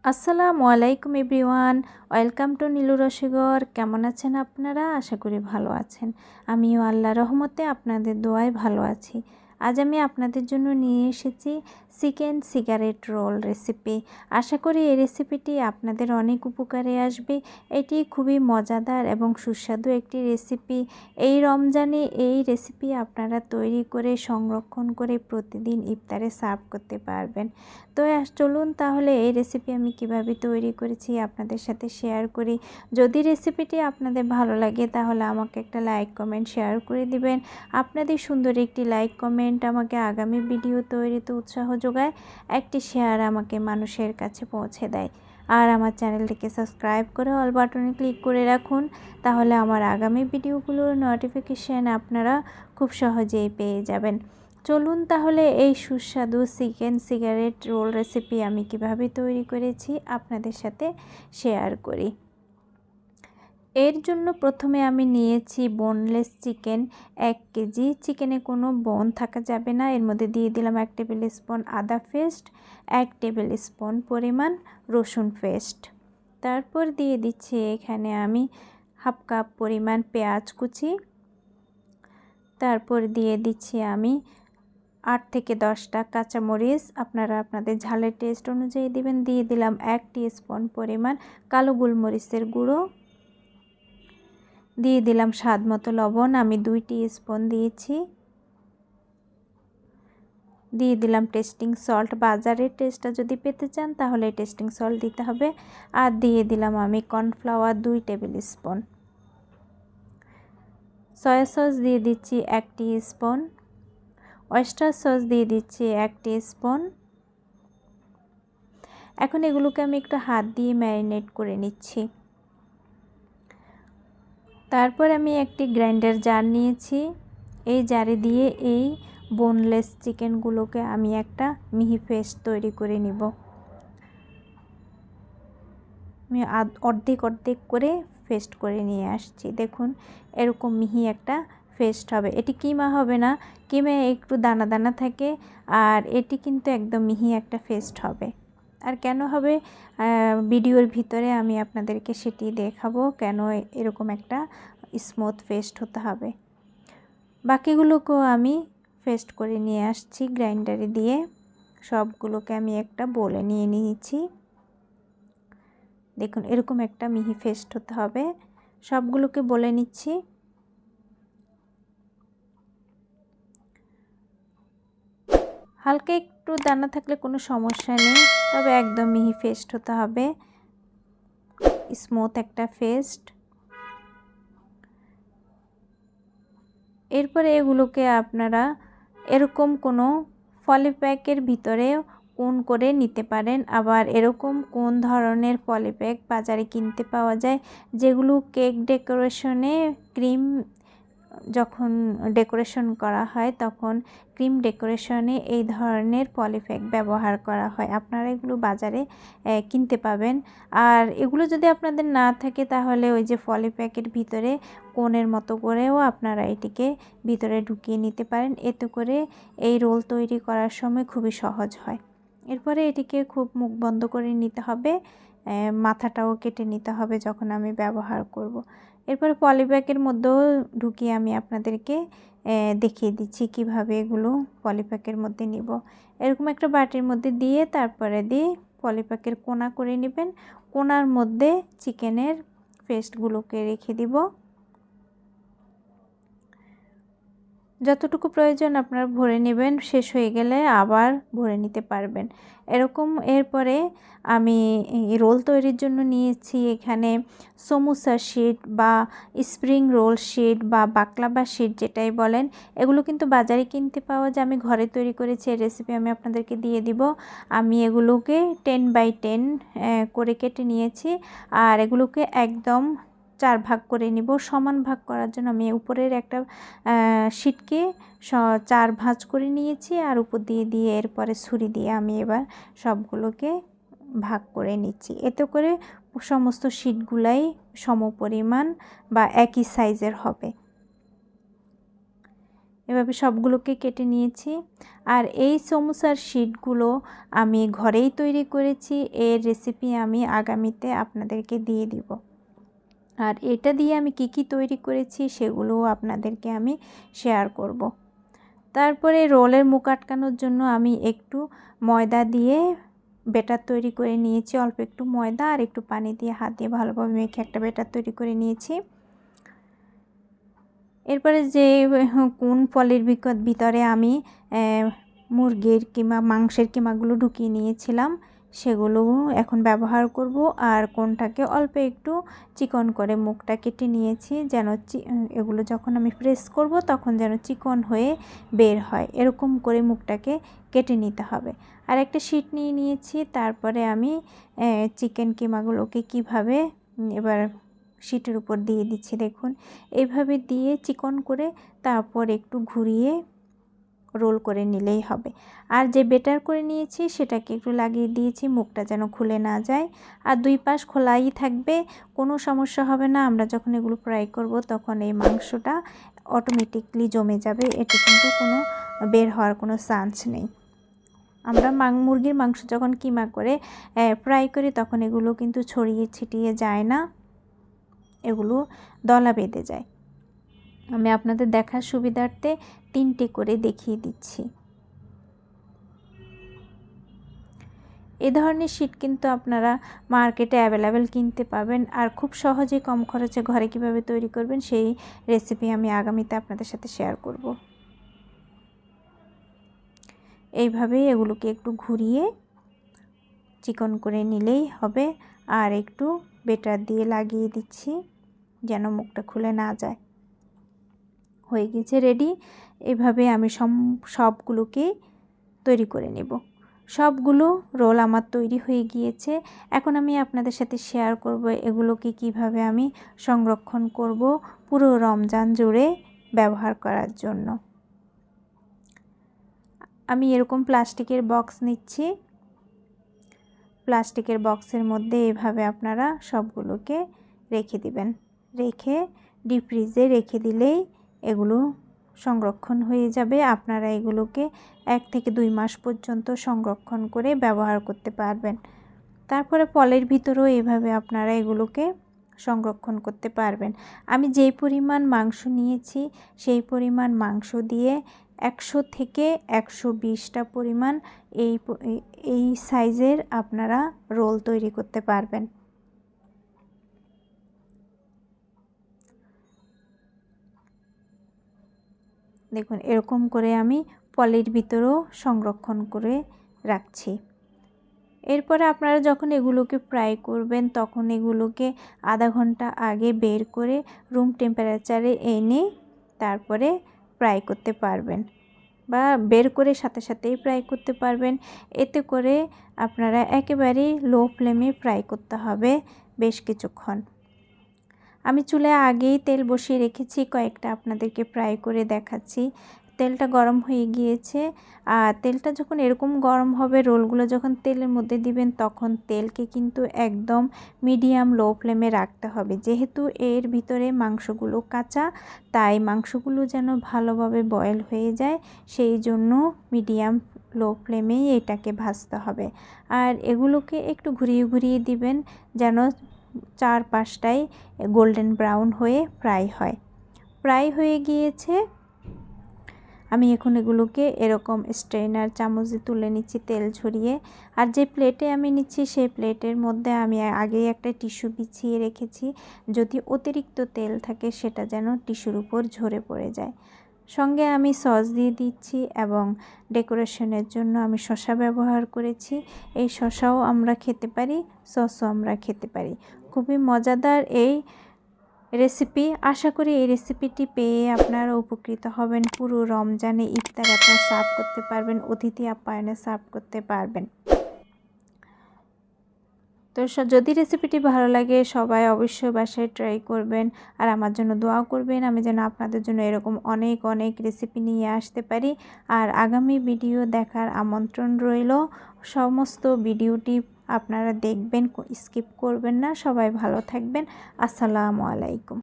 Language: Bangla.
আসসালামু আলাইকুম এভরিওয়ান, ওয়েলকাম টু নীলু রসগর। কেমন আছেন আপনারা? আশা করি ভালো আছেন। আমিও আল্লাহ রহমতে আপনাদের দোয়ায় ভালো আছি। আজ আমি আপনাদের জন্য নিয়ে এসেছি চিকেন সিগারেট রোল রেসিপি। আশা করি এই রেসিপিটি আপনাদের অনেক উপকারে আসবে। এটি খুবই মজাদার এবং সুস্বাদু একটি রেসিপি। এই রমজানে এই রেসিপি আপনারা তৈরি করে সংরক্ষণ করে প্রতিদিন ইফতারে সার্ভ করতে পারবেন। তো চলুন তাহলে এই রেসিপি আমি কিভাবে তৈরি করেছি আপনাদের সাথে শেয়ার করি। যদি রেসিপিটি আপনাদের ভালো লাগে তাহলে আমাকে একটা লাইক কমেন্ট শেয়ার করে দিবেন। আপনাদের সুন্দর একটি লাইক কমেন্ট আমাকে আগামী ভিডিও তৈরিতে উৎসাহ যোগায়, একটি শেয়ার আমাকে মানুষের কাছে পৌঁছে দেয়। আর আমার চ্যানেলটিকে সাবস্ক্রাইব করে অল বাটনে ক্লিক করে রাখুন, তাহলে আমার আগামী ভিডিওগুলোর নোটিফিকেশান আপনারা খুব সহজেই পেয়ে যাবেন। চলুন তাহলে এই সুস্বাদু চিকেন সিগারেট রোল রেসিপি আমি কিভাবে তৈরি করেছি আপনাদের সাথে শেয়ার করি। এর জন্য প্রথমে আমি নিয়েছি বোনলেস চিকেন 1 কেজি। চিকেনে কোনো বোন থাকা যাবে না। এর মধ্যে দিয়ে দিলাম 1 টেবিল স্পুন আদা পেস্ট, 1 টেবিল স্পুন পরিমাণ রসুন পেস্ট। তারপর দিয়ে দিচ্ছি এখানে আমি হাফ কাপ পরিমাণ পেঁয়াজ কুচি। তারপর দিয়ে দিচ্ছি আমি 8 থেকে 10টা কাঁচামরিচ, আপনারা আপনাদের ঝালের টেস্ট অনুযায়ী দিবেন। দিয়ে দিলাম 1 টিস্পুন পরিমাণ কালো গোলমরিচের গুঁড়ো। দিয়ে দিলাম স্বাদ মতো লবণ, আমি 2 টিস্পুন দিয়েছি। দিয়ে দিলাম টেস্টিং সল্ট, বাজারের টেস্টটা যদি পেতে চান তাহলে টেস্টিং সল্ট দিতে হবে। আর দিয়ে দিলাম আমি cornflour 2 table spoon. Soya sauce দিয়ে দিচ্ছি 1 টিস্পুন। ওয়েস্টার সস দিয়ে দিচ্ছি 1 টিস্পুন। এখন এগুলোকে আমি একটু হাত দিয়ে ম্যারিনেট করে নিচ্ছি। তারপর আমি একটি গ্রাইন্ডার জার নিয়েছি। এই জারে দিয়ে এই বোনলেস চিকেনগুলোকে আমি একটা মিহি পেস্ট তৈরি করে নিব। আমি অর্ধেক করে পেস্ট করে নিয়ে আসছি। দেখুন এরকম মিহি একটা পেস্ট হবে। এটি কিমা হবে না, কিমে একটু দানা দানা থাকে, আর এটি কিন্তু একদম মিহি একটা পেস্ট হবে। আর কেন হবে ভিডিওর ভিতরে আমি আপনাদেরকে সেটি দেখাবো, কেন এরকম একটা স্মুথ পেস্ট হতে হবে। বাকিগুলোকেও আমি পেস্ট করে নিয়ে আসছি গ্রাইন্ডারে দিয়ে। সবগুলোকে আমি একটা বলে নিয়ে নিয়েছি। দেখুন এরকম একটা মিহি পেস্ট হতে হবে। সবগুলোকে বলে নিচ্ছি। হালকা একটু দানা থাকলে কোনো সমস্যা নেই, তবে একদম মিহি পেস্ট হতে হবে, স্মুথ একটা পেস্ট। এরপরে এগুলোকে আপনারা এরকম কোনো পলিপ্যাকের ভিতরে কোন করে নিতে পারেন। আবার এরকম কোন ধরনের পলিপ্যাক বাজারে কিনতে পাওয়া যায়, যেগুলো কেক ডেকোরেশনে ক্রিম যখন ডেকোরেশন করা হয় তখন ক্রিম ডেকোরেশনে এই ধরনের পলিপ্যাক ব্যবহার করা হয়। আপনারা এগুলো বাজারে কিনতে পাবেন। আর এগুলো যদি আপনাদের না থাকে তাহলে ওই যে পলিপ্যাকের ভিতরে কোণের মতো করেও আপনারা এটিকে ভিতরে ঢুকিয়ে নিতে পারেন। এতে করে এই রোল তৈরি করার সময় খুবই সহজ হয়। এরপরে এটিকে খুব মুখ বন্ধ করে নিতে হবে, মাথাটাও কেটে নিতে হবে যখন আমি ব্যবহার করব। এরপরে পলিব্যাগের মধ্যেও ঢুকিয়ে আমি আপনাদেরকে দেখিয়ে দিচ্ছি কিভাবে এগুলো পলিপ্যাকের মধ্যে নিব। এরকম একটা বাটির মধ্যে দিয়ে তারপরে দিয়ে পলিপ্যাকের কোনা করে নেবেন। কোনার মধ্যে চিকেনের পেস্টগুলোকে রেখে দিব। যতটুকু প্রয়োজন আপনারা ভরে নেবেন, শেষ হয়ে গেলে আবার ভরে নিতে পারবেন এরকম। এরপরে আমি রোল তৈরির জন্য নিয়েছি এখানে সমোসা শিট বা স্প্রিং রোল শিট বা বাকলাভা শিট যেটাই বলেন, এগুলো কিন্তু বাজারে কিনতে পাওয়া যায়। আমি ঘরে তৈরি করেছি, এই রেসিপি আমি আপনাদেরকে দিয়ে দিব। আমি এগুলোকে 10 বাই 10 করে কেটে নিয়েছি, আর এগুলোকে একদম 4 ভাগ করে নিব। সমান ভাগ করার জন্য আমি উপরের একটা শিটকে 4 ভাঁজ করে নিয়েছি, আর উপর দিয়ে এরপরে ছুরি দিয়ে আমি এবার সবগুলোকে ভাগ করে নিচ্ছি। এতে করে সমস্ত শিটগুলাই সমপরিমাণ বা একই সাইজের হবে। এভাবে সবগুলোকে কেটে নিয়েছি। আর এই সমোসার শিটগুলো আমি ঘরেই তৈরি করেছি, এর রেসিপি আমি আগামীতে আপনাদেরকে দিয়ে দিব। আর এটা দিয়ে আমি কি তৈরি করেছি সেগুলোও আপনাদেরকে আমি শেয়ার করব। তারপরে রোলের মুখ আটকানোর জন্য আমি একটু ময়দা দিয়ে ব্যাটার তৈরি করে নিয়েছি। অল্প একটু ময়দা আর একটু পানি দিয়ে হাত দিয়ে ভালোভাবে মেখে একটা ব্যাটার তৈরি করে নিয়েছি। এরপরে যে কোন ফলের ভিতরে আমি মুরগির কিমা মাংসের কিমাগুলো ঢুকিয়ে নিয়েছিলাম সেগুলো এখন ব্যবহার করব। আর কোনটাকে অল্প একটু চিকন করে মুখটা কেটে নিয়েছি, যেন এগুলো যখন আমি প্রেস করব তখন যেন চিকন হয়ে বের হয়, এরকম করে মুখটাকে কেটে নিতে হবে। আর একটা শিট নিয়ে নিয়েছি। তারপরে আমি চিকেন কিমাগুলোকে কিভাবে এবার শিটের উপর দিয়ে দিচ্ছি, দেখুন এইভাবে দিয়ে চিকন করে তারপর একটু ঘুরিয়ে রোল করে নিলেই হবে। আর যে বেটার করে নিয়েছি সেটাকে একটু লাগিয়ে দিয়েছি, মুখটা যেন খুলে না যায়। আর দুই পাশ খোলাই থাকবে, কোনো সমস্যা হবে না। আমরা যখন এগুলো ফ্রাই করব তখন এই মাংসটা অটোমেটিকলি জমে যাবে, এতে কিন্তু কোনো বের হওয়ার কোনো চান্স নেই। আমরা মুরগির মাংস যখন কিমা করে ফ্রাই করি তখন এগুলো কিন্তু ছড়িয়ে ছিটিয়ে যায় না, এগুলো দলা বেঁধে যায়। আমি আপনাদের দেখার সুবিধার্থে 3টে করে দেখিয়ে দিচ্ছি। এই ধরনের শিট কিন্তু আপনারা মার্কেটে অ্যাভেলেবেল কিনতে পাবেন। আর খুব সহজে কম খরচে ঘরে কিভাবে তৈরি করবেন সেই রেসিপি আমি আগামীতে আপনাদের সাথে শেয়ার করব। এইভাবেই এগুলোকে একটু ঘুরিয়ে চিকন করে নিলেই হবে। আর একটু বেটার দিয়ে লাগিয়ে দিচ্ছি যেন মুখটা খুলে না যায়। হয়ে গেছে রেডি। এভাবে আমি সবগুলোকে তৈরি করে নেব। সবগুলো রোল আমার তৈরি হয়ে গিয়েছে। এখন আমি আপনাদের সাথে শেয়ার করব এগুলোকে কিভাবে আমি সংরক্ষণ করব পুরো রমজান জুড়ে ব্যবহার করার জন্য। আমি এরকম প্লাস্টিকের বক্স নিচ্ছি। প্লাস্টিকের বক্সের মধ্যে এভাবে আপনারা সবগুলোকে রেখে দিবেন। রেখে ডিপ ফ্রিজে রেখে দিলেই এগুলো সংরক্ষণ হয়ে যাবে। আপনারা এগুলোকে 1 থেকে 2 মাস পর্যন্ত সংরক্ষণ করে ব্যবহার করতে পারবেন। তারপরে ফলের ভিতরেও এভাবে আপনারা এগুলোকে সংরক্ষণ করতে পারবেন। আমি যেই পরিমাণ মাংস নিয়েছি সেই পরিমাণ মাংস দিয়ে 100 থেকে 120টা পরিমাণ এই সাইজের আপনারা রোল তৈরি করতে পারবেন। দেখুন এরকম করে আমি ফলের ভিতরেও সংরক্ষণ করে রাখছি। এরপরে আপনারা যখন এগুলোকে ফ্রাই করবেন তখন এগুলোকে আধা ঘন্টা আগে বের করে রুম টেম্পারেচারে এনে তারপরে ফ্রাই করতে পারবেন, বা বের করে সাথে সাথেই ফ্রাই করতে পারবেন। এতে করে আপনারা একেবারেই লো ফ্লেমে ফ্রাই করতে হবে বেশ কিছুক্ষণ। আমি চুলায় আগেই তেল বসিয়ে রেখেছি, কয়েকটা আপনাদেরকে ফ্রাই করে দেখাচ্ছি। তেলটা গরম হয়ে গিয়েছে। আর তেলটা যখন এরকম গরম হবে, রোলগুলো যখন তেলের মধ্যে দিবেন তখন তেলকে কিন্তু একদম মিডিয়াম লো ফ্লেমে রাখতে হবে। যেহেতু এর ভিতরে মাংসগুলো কাঁচা, তাই মাংসগুলো যেন ভালোভাবে বয়েল হয়ে যায়, সেই জন্য মিডিয়াম লো ফ্লেমেই এটাকে ভাজতে হবে। আর এগুলোকে একটু ঘুরিয়ে ঘুরিয়ে দিবেন যেন 4-5টাই গোল্ডেন ব্রাউন হয়ে ফ্রাই হয়। ফ্রাই হয়ে গিয়েছে। আমি এখন এগুলোকে এরকম স্ট্রেনার চামচ দিয়ে তুলে নিচ্ছি তেল ঝরিয়ে। আর যে প্লেটে আমি নিচ্ছি সেই প্লেটের মধ্যে আমি আগেই একটা টিস্যু বিছিয়ে রেখেছি, যদি অতিরিক্ত তেল থাকে সেটা যেন টিস্যুর উপর ঝরে পড়ে যায়। সঙ্গে আমি সস দিয়ে দিচ্ছি এবং ডেকোরেশনের জন্য আমি শসা ব্যবহার করেছি। এই শসাও আমরা খেতে পারি, সসও আমরা খেতে পারি। খুবই মজাদার এই রেসিপি। আশা করি এই রেসিপিটি পেয়ে আপনারা উপকৃত হবেন। পুরো রমজানে ইফতারে আপনারা সার্ভ করতে পারবেন, অতিথি আপ্যায়নে সার্ভ করতে পারবেন। তো যদি রেসিপিটি ভালো লাগে সবাই অবশ্যই বাসায় ট্রাই করবেন আর আমার জন্য দোয়া করবেন, আমি যেন আপনাদের জন্য এরকম অনেক অনেক রেসিপি নিয়ে আসতে পারি। আর আগামী ভিডিও দেখার আমন্ত্রণ রইল। সমস্ত ভিডিওটি আপনারা দেখবেন, স্কিপ করবেন না। সবাই ভালো থাকবেন। আসসালামু আলাইকুম।